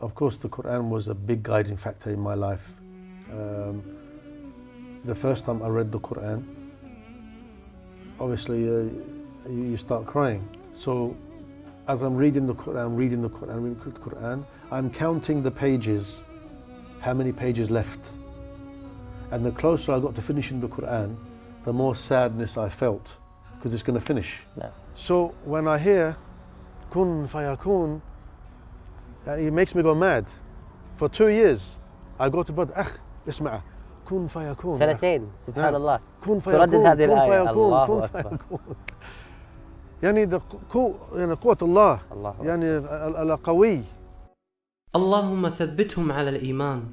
of course, the Quran was a big guiding factor in my life. The first time I read the Quran, obviously you start crying. So as I'm reading the Quran, I'm counting the pages, how many pages left. And the closer I got to finishing the Quran, the more sadness I felt, because it's going to finish. No. So when I hear kun fayakun, it makes me go mad. For 2 years, I go to bed, اسمع kun fayakun. سنتين سبحان الله. kun تردد fayakun, هذه kun الآية. fayakun, الله kun أكبر. fayakun. يعني قوة الله الله يعني القوي. اللهم ثبتهم على الإيمان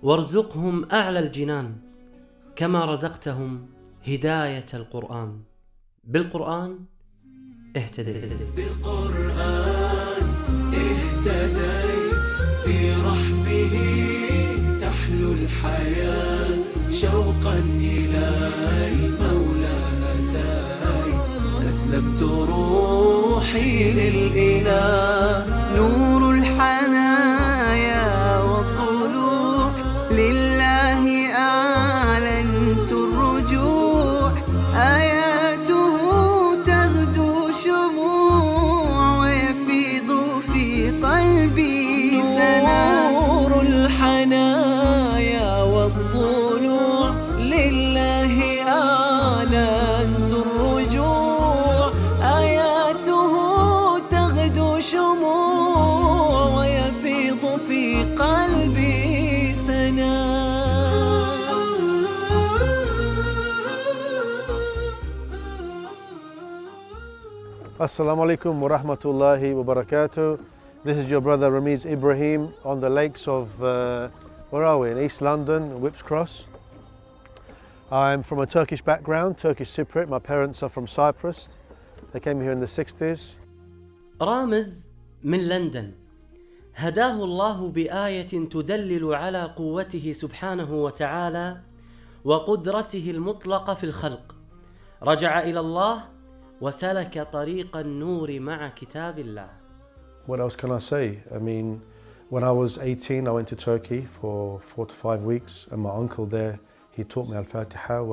وارزقهم أعلى الجنان كما رزقتهم هداية القرآن. بالقران اهتديت. بالقران اهتديت، في رحبه تحلو الحياة، شوقا إلى المولى أتاي، أسلمت روحي للإله، نور الحنايا والضلوع، لله أعلنت الرجوع، آياته تغدو شموع، ويفيض في قلبي سنا، نور الحنايا والضلوع، لله أعلنت الرجوع، آياته تغدو شموع، ويفيض في قلبي سنا. Assalamu alaikum wa rahmatullahi wa barakatuh. This is your brother Ramiz Ibrahim on the lakes of, where are we? In East London, Whipps Cross. I'm from a Turkish background, Turkish Cypriot. My parents are from Cyprus. They came here in the 60s. رامز من لندن هداه الله بآية تدلل على قوته سبحانه وتعالى وقدرته المطلقة في الخلق. رجع إلى الله وسلك طريق النور مع كتاب الله. What else can I say? I mean, when I was 18, I went to Turkey for 4 to 5 weeks, and my uncle there, he taught me Al-Fatiha,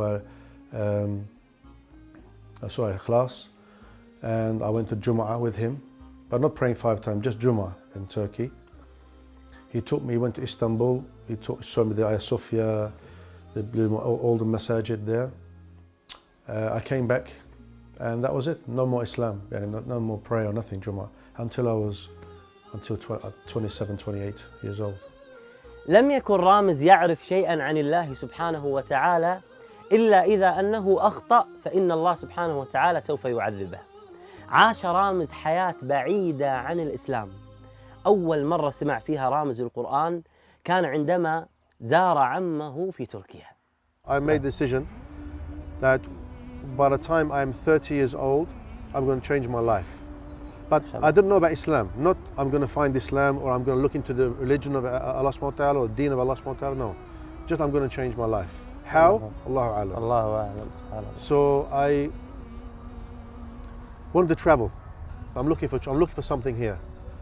Ikhlas, and I went to Jum'ah with him, but not praying 5 times, just Jum'ah in Turkey. He taught me, he went to Istanbul, showed me the Ayah Sophia, all the masajid there. I came back, and that was it. No more Islam, no more prayer or nothing, Jum'ah, until 27, 28 years old. لم يكن رامز يعرف شيئا عن الله سبحانه وتعالى إلا إذا أنه أخطأ فإن الله سبحانه وتعالى سوف يعذبه. عاش رامز حياة بعيدة عن الإسلام. أول مرة سمع فيها رامز القرآن كان عندما زار عمه في تركيا. I made the decision that by the time I'm 30 years old, I'm going to change my life. But I didn't know about Islam. Not I'm going to find Islam or I'm going to look into the religion of Allah subhanahu wa ta'ala or the deen of Allah subhanahu wa ta'ala. No. Just I'm going to change my life. How? Allahu a'lam. Allahu a'lam. Subhanallah. So I wanted to travel. I'm looking for something here.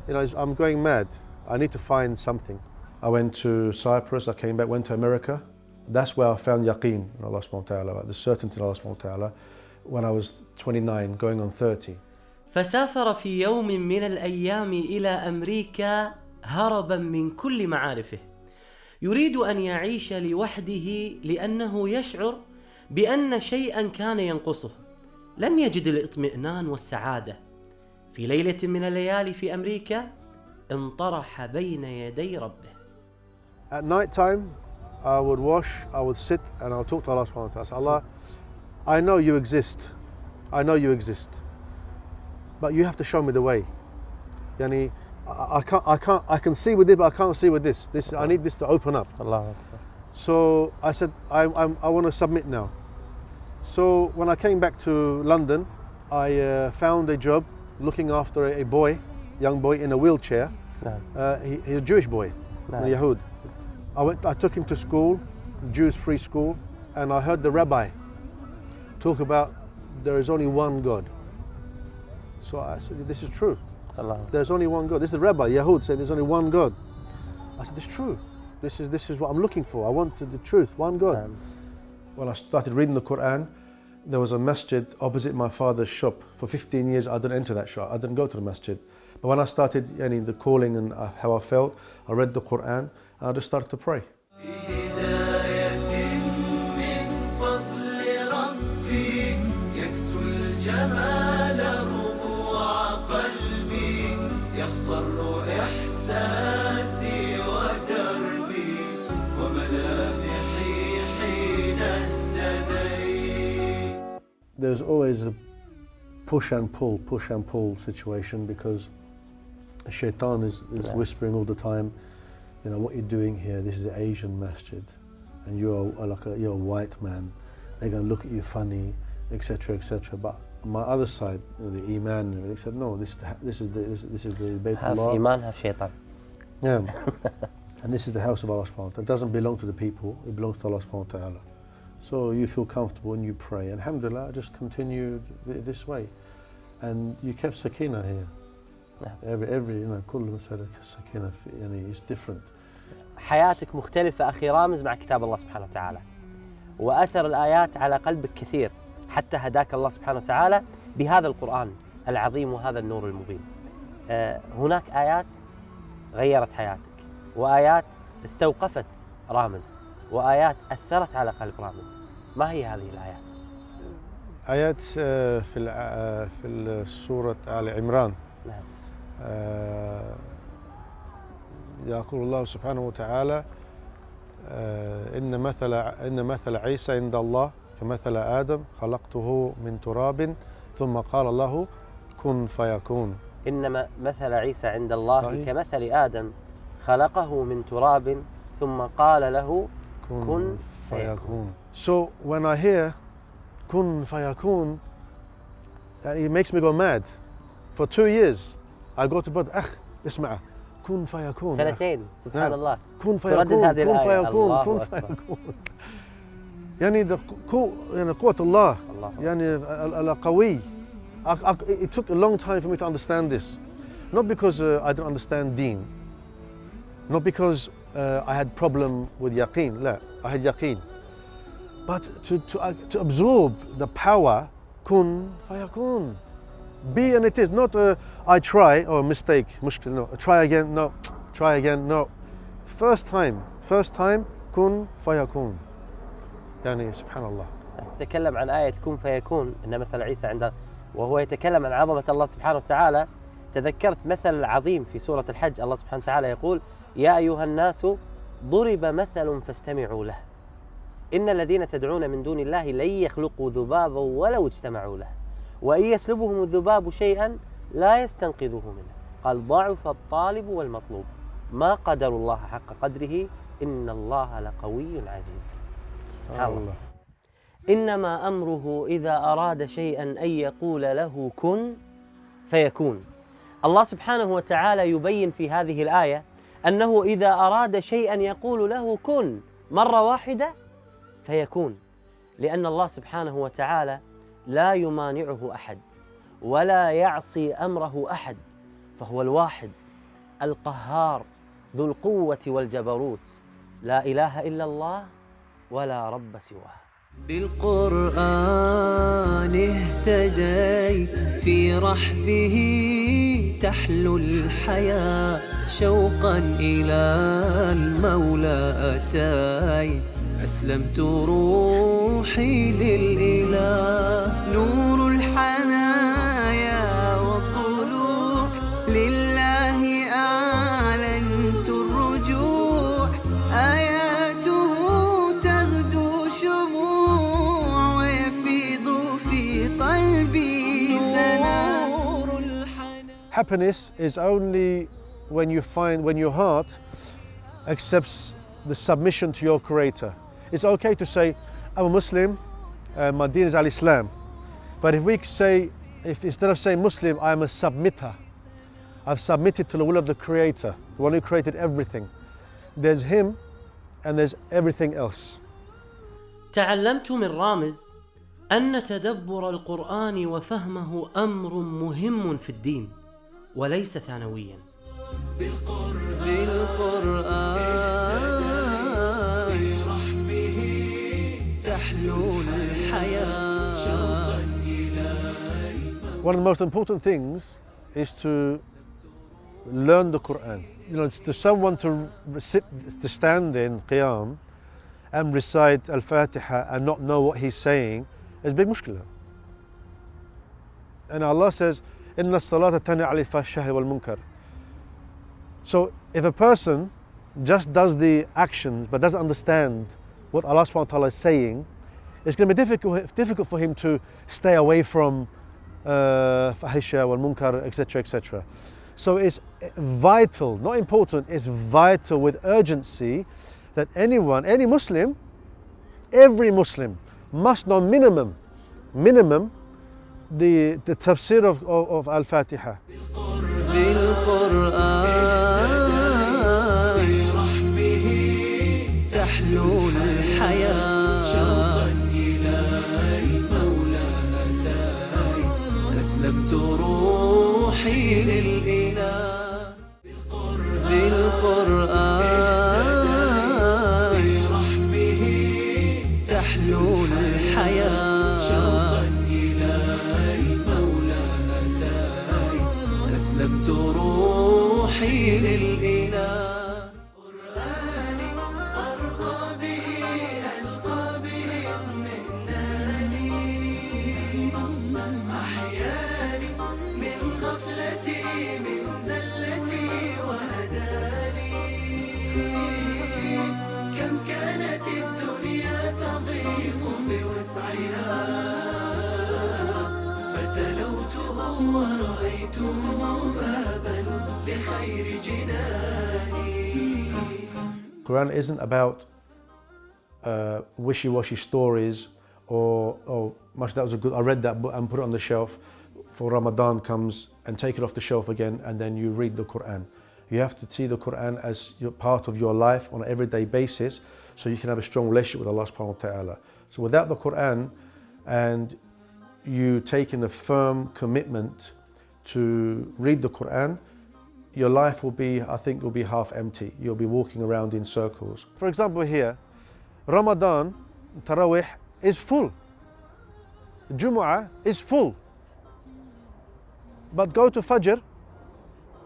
You know, I'm going mad. I need to find something. I went to Cyprus, I came back, went to America. That's where I found yaqeen in Allah subhanahu wa ta'ala, the certainty in Allah subhanahu wa ta'ala, when I was 29, going on 30. فسافر في يوم من الأيام إلى أمريكا هربا من كل معارفه. يريد أن يعيش لوحده لأنه يشعر بأن شيئا كان ينقصه. لم يجد الاطمئنان والسعادة. في ليلة من الليالي في أمريكا انطرح بين يدي ربه. At night time, I would wash, I would sit and I would talk to Allah subhanahu wa ta'ala. Allah, I know you exist. I know you exist. But you have to show me the way. Yani, I can see with it, but I can't see with this. I need this to open up. Allah. So I said, I want to submit now. So when I came back to London, I found a job looking after a boy, young boy in a wheelchair. He's a Jewish boy, a Yahud. I took him to school, Jews free school, and I heard the rabbi talk about there is only one God. So I said, this is true. There's only one God. This is the Rabbi, Yahud, saying there's only one God. I said, it's true. This is what I'm looking for. I wanted the truth, one God. When I started reading the Quran, there was a masjid opposite my father's shop. For 15 years, I didn't enter that shop. I didn't go to the masjid. But when I started the calling and how I felt, I read the Quran, and I just started to pray. There's always a push and pull situation, because the shaitan is whispering all the time, what you're doing here, this is an Asian masjid, and you're a white man, they're going to look at you funny, etc., etc. But on my other side, the Iman, they said, no, this is the Bayt Allah. Have Iman, have shaitan. Yeah. And this is the house of Allah subhanahu wa ta'ala. It doesn't belong to the people, it belongs to Allah subhanahu wa ta'ala. So you feel comfortable and you pray. And alhamdulillah, just continued this way. And you kept sakina here. Every كل مسألة sakina is different. حياتك مختلفة أخي رامز مع كتاب الله سبحانه وتعالى. وأثر الآيات على قلبك كثير، حتى هداك الله سبحانه وتعالى بهذا القرآن العظيم وهذا النور المبين. هناك آيات غيرت حياتك، وآيات استوقفت رامز، وآيات أثرت على قلب رامز. ما هي هذه الآيات؟ آيات في سورة آل عمران. نعم. يقول الله سبحانه وتعالى إن مثل عيسى عند الله كمثل آدم خلقته من تراب ثم قال الله كن فيكون. إن مثل عيسى عند الله كمثل آدم خلقه من تراب ثم قال له كن فيكون. So when I hear kun fayakun, it makes me go mad. For 2 years I go to bed, اسمع kun fayakun. سنتين سبحان الله. kun fayakun, kun fayakun, kun fayakun. يعني قوة الله. القوي. It took a long time for me to understand this. Not because I didn't understand deen. Not because I had problem with yaqeen. لا, I had yaqeen. But to absorb the power, kun fayakun. Be and it is. Not I try, mistake, mushkil, no. Try again, no. Try again, no. First time, kun fayakun. يعني سبحان الله. يتكلم عن آية كن فيكون إن مثل عيسى عند، وهو يتكلم عن عظمة الله سبحانه وتعالى. تذكرت مثل عظيم في سورة الحج، الله سبحانه وتعالى يقول يا أيها الناس ضرب مثل فاستمعوا له إن الذين تدعون من دون الله لن يخلقوا ذبابا ولو اجتمعوا له وإن يسلبهم الذباب شيئا لا يستنقذوه منه قال ضعف الطالب والمطلوب ما قدر الله حق قدره إن الله لقوي عزيز. سبحان الله. إنما أمره إذا أراد شيئا أن يقول له كن فيكون. الله سبحانه وتعالى يبين في هذه الآية أنه إذا أراد شيئا يقول له كن مرة واحدة فيكون، لأن الله سبحانه وتعالى لا يمانعه أحد ولا يعصي أمره أحد، فهو الواحد القهار ذو القوة والجبروت، لا إله إلا الله ولا رب سواه. بالقران اهتديت في رحبه تحلو الحياة شوقا إلى المولى أتيت أسلمت روحي للإله نور الحنايا والطلوع لله أعلنت الرجوع آياته تغدو شموع ويفيض في قلبي سنور الحنايا. Happiness is only when your heart accepts the submission to your Creator. It's okay to say, I'm a Muslim, my deen is al-Islam. But if we say, instead of saying Muslim, I am a submitter. I've submitted to the will of the Creator, the one who created everything. There's Him and there's everything else. تعلمت من رامز أن تدبر القرآن وفهمه أمر مهم في الدين، وليس ثانويا. بالقران برحمه تحلو الحياة. One of the most important things is to learn the Quran. You know, it's to someone to stand in Qiyam and recite Al-Fatiha and not know what he's saying is a big mushkila. And Allah says, "Inna as-salata tanha 'anil fahsha'i wal munkar." So if a person just does the actions but doesn't understand what Allah subhanahu wa ta'ala is saying, it's going to be difficult for him to stay away from fahisha wal munkar, etc., etc. So it's vital, not important, it's vital with urgency that anyone, any Muslim, every Muslim must know minimum the tafsir of Al-Fatiha. أسلمت روحي للإله بالقرآن برحمه تحلو الحياة شوقا إلى المولى أتاي أسلمت روحي للإله قرآني أرقى به ألقى به اطمئناني أحياني من غفلتي من زلتي وهداني كم كانت الدنيا تضيق بوسعها فتلوته ورأيته بابا لخير جناني. Quran isn't about wishy-washy stories or much that was a good, I read that book and put it on the shelf for Ramadan comes and take it off the shelf again and then you read the Quran. You have to see the Quran as part of your life on an everyday basis so you can have a strong relationship with Allah subhanahu wa ta'ala. So without the Quran and you taking a firm commitment to read the Quran, your life will be, I think, will be half empty. You'll be walking around in circles. For example here, Ramadan, Taraweeh is full. Jumu'ah is full. But go to Fajr,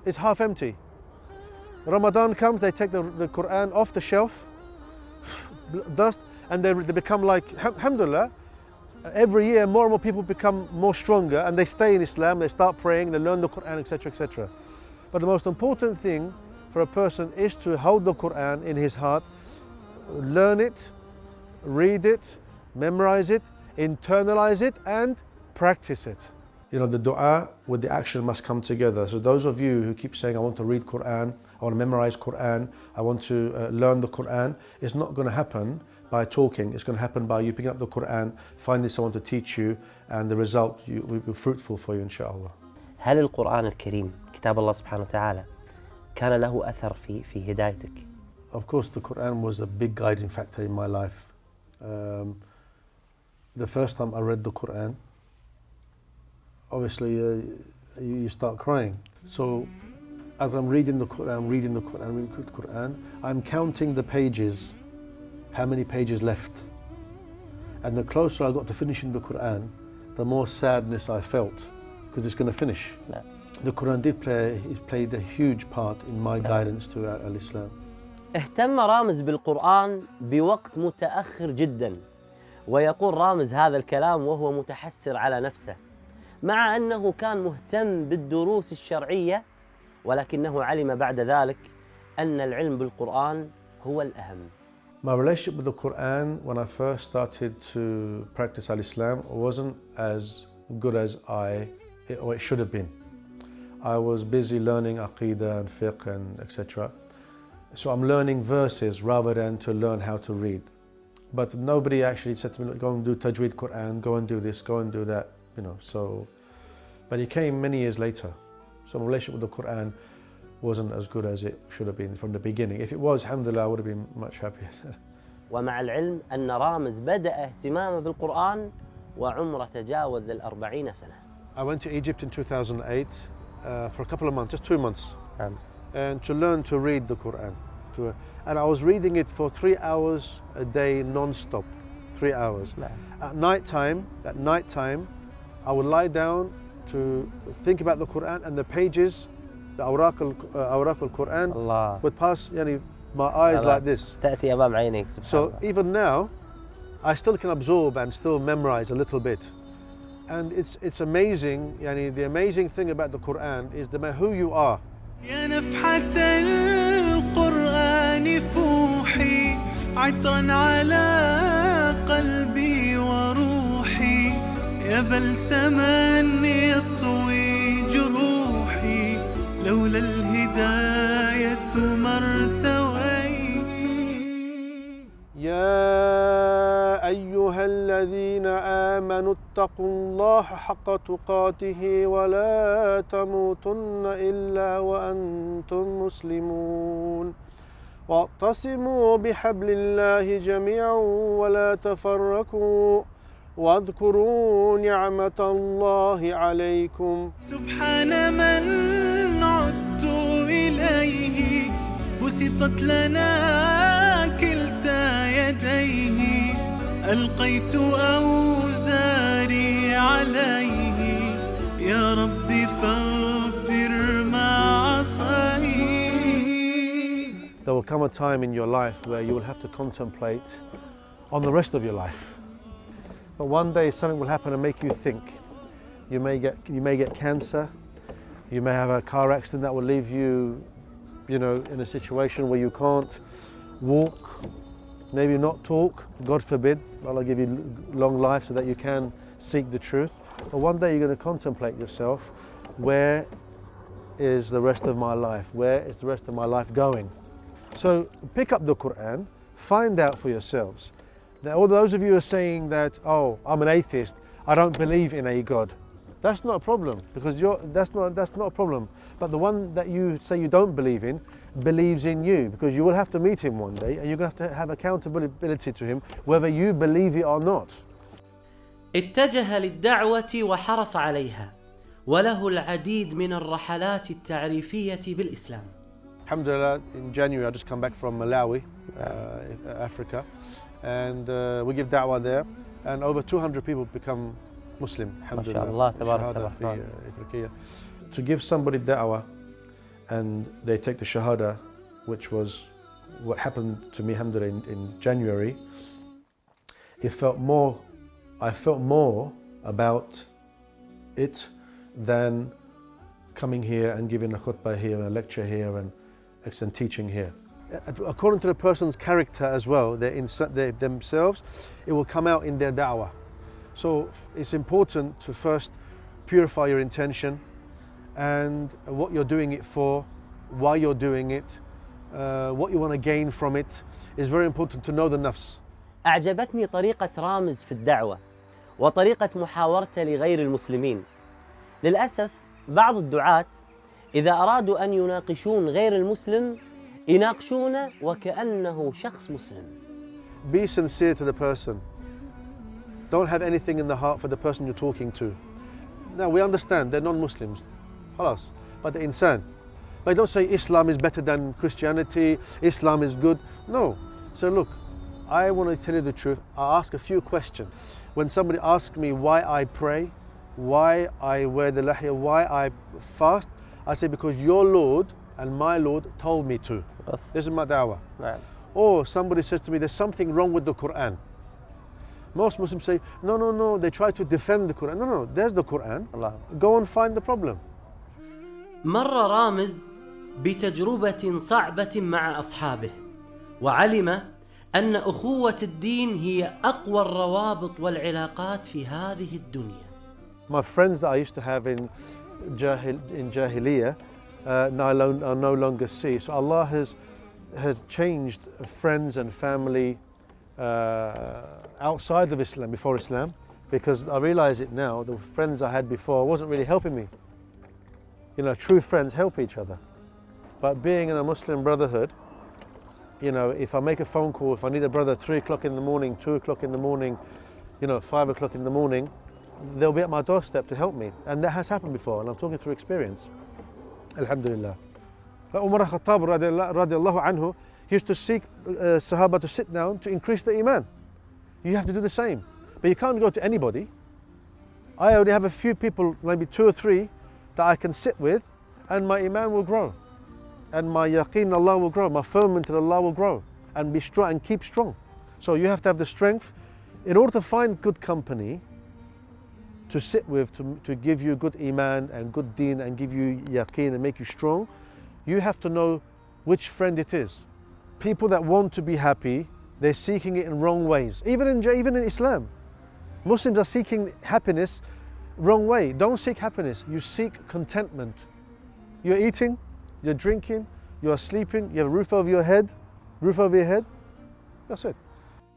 it's half empty. Ramadan comes, they take the Quran off the shelf, dust, and they become like, alhamdulillah, every year more and more people become more stronger and they stay in Islam, they start praying, they learn the Quran, etc., etc. But the most important thing for a person is to hold the Quran in his heart, learn it, read it, memorize it, internalize it and practice it. You know, the dua with the action must come together. So those of you who keep saying, I want to read Quran, I want to memorize Quran, I want to learn the Quran, it's not going to happen by talking. It's going to happen by you picking up the Quran, finding someone to teach you, and the result will be fruitful for you, inshallah. هل القرآن الكريم كتاب الله سبحانه وتعالى كان له أثر في هدايتك؟ Of course, the Quran was a big guiding factor in my life. The first time I read the Quran, obviously you start crying. So as I'm reading the Quran, I'm counting the pages, how many pages left. And the closer I got to finishing the Quran, the more sadness I felt, because it's going to finish. No. The Quran played a huge part in my guidance to al-Islam. اهتم رامز بالقرآن بوقت متأخر جدا، ويقول رامز هذا الكلام وهو متحسر على نفسه، مع أنه كان مهتم بالدروس الشرعية، ولكنه علم بعد ذلك أن العلم بالقرآن هو الأهم. My relationship with the Quran when I first started to practice al-Islam wasn't as good as it should have been. I was busy learning Aqidah and Fiqh and etc. So I'm learning verses rather than to learn how to read. But nobody actually said to me, go and do Tajweed Quran, go and do this, go and do that, you know. So, but it came many years later. So my relationship with the Quran wasn't as good as it should have been from the beginning. If it was, alhamdulillah, I would have been much happier. ومع العلم أن رامز بدأ اهتمامه بالقرآن وعمره تجاوز 40 سنة. I went to Egypt in 2008 for a couple of months, just 2 months, نعم. and to learn to read the Quran. And I was reading it for 3 hours a day, non-stop, 3 hours. نعم. At night time, I would lie down to think about the Quran, and the pages, the awraq al-Quran الله. would pass my eyes like this. تأتي أمام عينيك سبحان So الله. even now, I still can absorb and still memorize a little bit. And it's amazing, the amazing thing about the Quran is no matter who you are. يا نفحة القرآن فوحي عطرا على قلبي وروحي يا بلسما يطوي جروحي لولا الهداية ما ارتويت. يا أيها الذين آمنوا اتقوا الله حق تقاته ولا تموتن إلا وأنتم مسلمون واعتصموا بحبل الله جميعا ولا تفرقوا واذكروا نعمة الله عليكم. سبحان من عدت إليه بسطت لنا كلتا يديه ألقيت أوزاري عليه يا ربي فاغفر ما عصيت. There will come a time in your life where you will have to contemplate on the rest of your life. But one day something will happen and make you think. You may get cancer. You may have a car accident that will leave you, in a situation where you can't walk, maybe not talk. God forbid. Allah give you long life so that you can seek the truth. But one day you're going to contemplate yourself. Where is the rest of my life? Where is the rest of my life going? So pick up the Quran, find out for yourselves. Now, all those of you who are saying that, oh, I'm an atheist, I don't believe in a God. That's not a problem, because that's not a problem. But the one that you say you don't believe in believes in you, because you will have to meet him one day and you're going to have accountability to him whether you believe it or not. اتجه للدعوة وحرص عليها وله العديد من الرحلات التعريفية بالإسلام. Alhamdulillah, in January I just come back from Malawi, Africa, and we give da'wah there, and over 200 people become Muslim. Alhamdulillah. MashaAllah, tabarak Allah. To give somebody da'wah and they take the shahada, which was what happened to me, alhamdulillah, in January, I felt more about it than coming here and giving a khutbah here and a lecture here and teaching here. According to the person's character as well, they themselves, it will come out in their da'wah. So it's important to first purify your intention and what you're doing it for, why you're doing it, what you want to gain from it. It's very important to know the nafs. أعجبتني طريقة رامز في الدعوة وطريقة محاورته لغير المسلمين. للأسف بعض الدعاة إذا أرادوا أن يناقشون غير المسلم يناقشونه وكأنه شخص مسلم. Be sincere to the person. Don't have anything in the heart for the person you're talking to. Now we understand they're non-Muslims, خلاص, but they're insan. But don't say Islam is better than Christianity, Islam is good. No. So look, I want to tell you the truth. I ask a few questions. When somebody asks me why I pray, why I wear the lahiyah, why I fast, I say because your Lord and my Lord told me to. This is my da'wah. نعم. Or somebody says to me, there's something wrong with the Quran. Most Muslims say, no, they try to defend the Quran. No, there's the Quran. الله. Go and find the problem. مر رامز بتجربة صعبة مع أصحابه وعلم أن أخوة الدين هي أقوى الروابط والعلاقات في هذه الدنيا. My friends that I used to have in Jahiliyyah now I no longer see. So Allah has changed friends and family outside of Islam, before Islam, because I realize it now, the friends I had before wasn't really helping me. True friends help each other. But being in a Muslim brotherhood, if I make a phone call, if I need a brother 3 o'clock in the morning, 2 o'clock in the morning, 5 o'clock in the morning, they'll be at my doorstep to help me. And that has happened before, and I'm talking through experience. Alhamdulillah. Umar al-Khattab radiallahu anhu, he used to seek Sahaba to sit down to increase the iman. You have to do the same. But you can't go to anybody. I only have a few people, maybe 2 or 3, that I can sit with, and my iman will grow. And my yaqeen in Allah will grow, my firmament in Allah will grow, and be strong and keep strong. So you have to have the strength. In order to find good company to sit with, to give you good iman and good deen and give you yaqeen and make you strong, you have to know which friend it is. People that want to be happy, they're seeking it in wrong ways. Even in Islam, Muslims are seeking happiness wrong way. Don't seek happiness, you seek contentment. You're eating, you're drinking, you're sleeping, you have a roof over your head, that's it.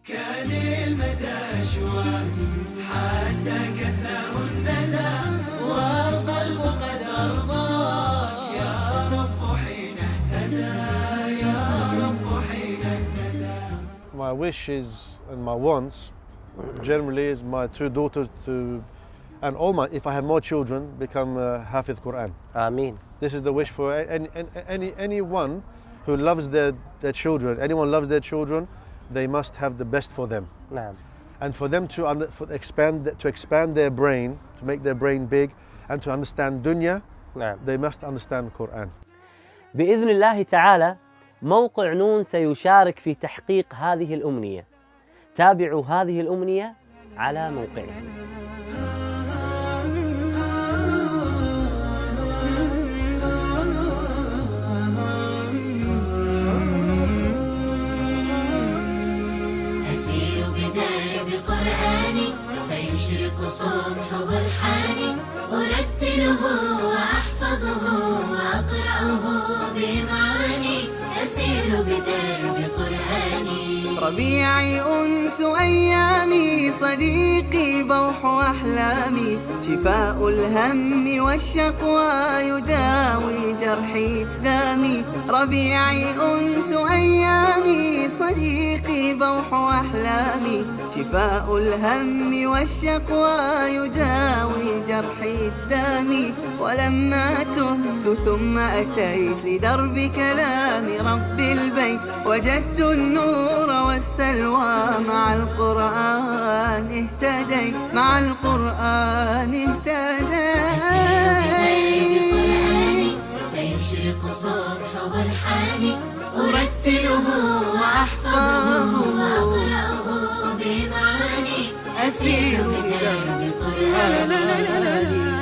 كان المدى أشواق حتى كساه الندى والقلب قد أرضاك يا رب حين اهتدى يا رب حين اهتدى. My wishes and my wants generally is my 2 daughters and if I have more children, become Hafiz Quran. آمين. This is the wish for anyone who loves their children. Anyone loves their children, they must have the best for them. نعم. And for them to expand their brain, to make their brain big, and to understand dunya, نعم. they must understand Quran. بإذن الله تعالى موقع نون سيشارك في تحقيق هذه الأمنية. تابعوا هذه الأمنية على موقعنا. فيشرق صبحه الحاني أرتله وأحفظه وأقرأه بمعاني أسير بدرب قرآني. ربيعي أنس أيامي صديقي بوح أحلامي شفاء الهم والشقوى يداوي جرحي دامي. ربيعي أنس أيامي صديقي بوح أحلامي شفاء الهم والشقوى يداوي جرحي الدامي. ولما تهت ثم أتيت لدرب كلام رب البيت وجدت النور والسلوى مع القرآن اهتديت مع القرآن اهتديت. فيشرق صبحه الحاني أرتله وأحفظه وأقرأه بمعاني أسير بدرب قرآني.